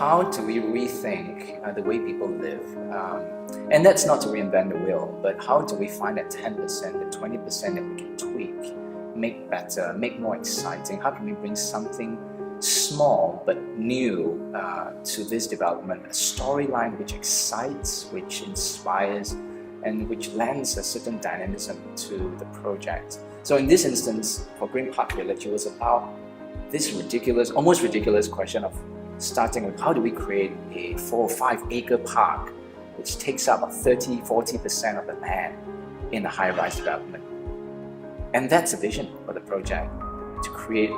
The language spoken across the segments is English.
how do we rethink the way people live? And that's not to reinvent the wheel, but how do we find that 10%, the 20% that we can tweak, make better, make more exciting? How can we bring something small but new to this development? A storyline which excites, which inspires, and which lends a certain dynamism to the project. So in this instance, for GrenePark Village, it was about this ridiculous, almost ridiculous question of starting with how do we create a 4 or 5 acre park which takes up 30–40% of the land in a high-rise development. And that's a vision for the project, to create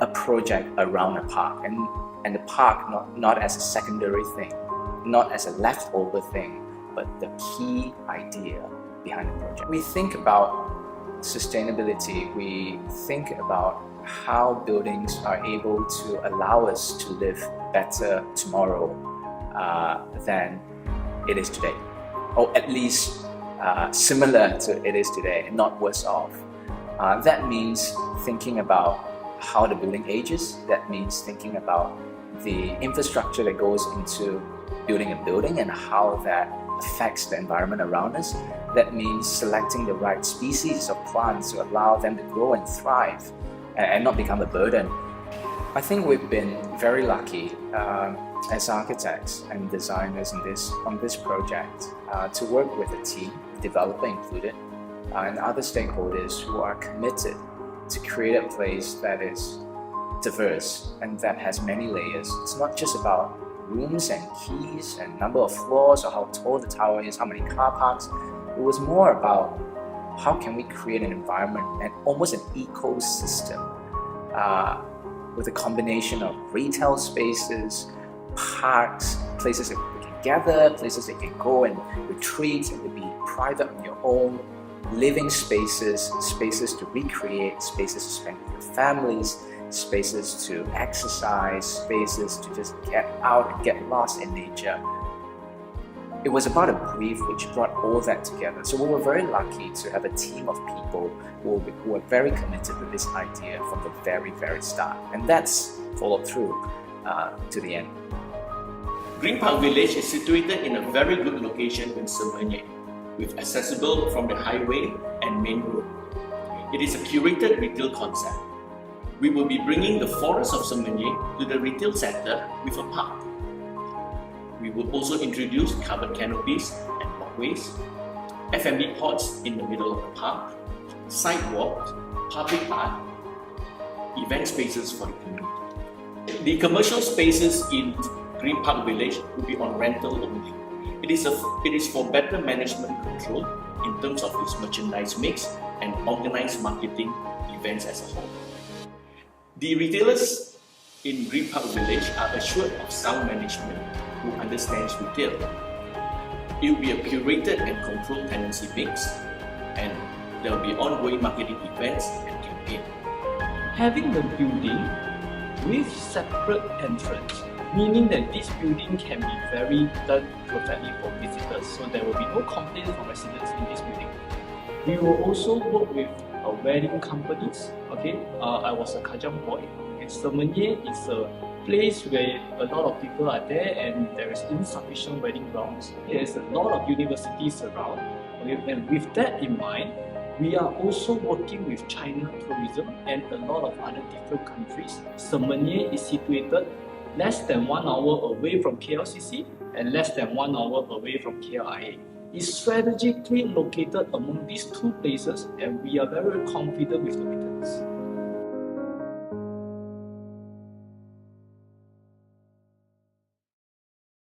a project around a park, and the park not as a secondary thing, not as a leftover thing, but the key idea behind the project. We think about sustainability, we think about how buildings are able to allow us to live better tomorrow than it is today, or at least similar to it is today, and not worse off. That means thinking about how the building ages. That means thinking about the infrastructure that goes into building a building and how that affects the environment around us. That means selecting the right species of plants to allow them to grow and thrive and not become a burden. I think we've been very lucky as architects and designers on this project to work with a team, developer included, and other stakeholders who are committed to create a place that is diverse and that has many layers. It's not just about rooms and keys and number of floors or how tall the tower is, how many car parks. It was more about how can we create an environment and almost an ecosystem with a combination of retail spaces, parks, places that we can gather, places that you can go and retreat and to be private on your own, living spaces, spaces to recreate, spaces to spend with your families, spaces to exercise, spaces to just get out and get lost in nature. It was about a brief which brought all that together. So we were very lucky to have a team of people who were very committed to this idea from the very, very start. And that's followed through to the end. GrenePark Village is situated in a very good location in Semenyih, with accessible from the highway and main road. It is a curated retail concept. We will be bringing the forest of Semenyih to the retail sector with a park. We will also introduce covered canopies and walkways, F&B pods in the middle of the park, sidewalks, public art, event spaces for the community. The commercial spaces in GrenePark Village will be on rental only. It is for better management control in terms of its merchandise mix and organized marketing events as a whole. The retailers in GrenePark Village are assured of sound management who understands retail. It will be a curated and controlled tenancy mix, and there will be ongoing marketing events and campaigns. Having the building with separate entrance, meaning that this building can be very done perfectly for visitors, so there will be no complaints from residents in this building. We will also work with wedding companies. I was a Kajang boy. Semenyih is a place where a lot of people are there and there is insufficient wedding grounds. There's a lot of universities around. And with that in mind, we are also working with China tourism and a lot of other different countries. Semenyih is situated less than 1 hour away from KLCC and less than 1 hour away from KLIA. It's strategically located among these two places, and we are very confident with the returns.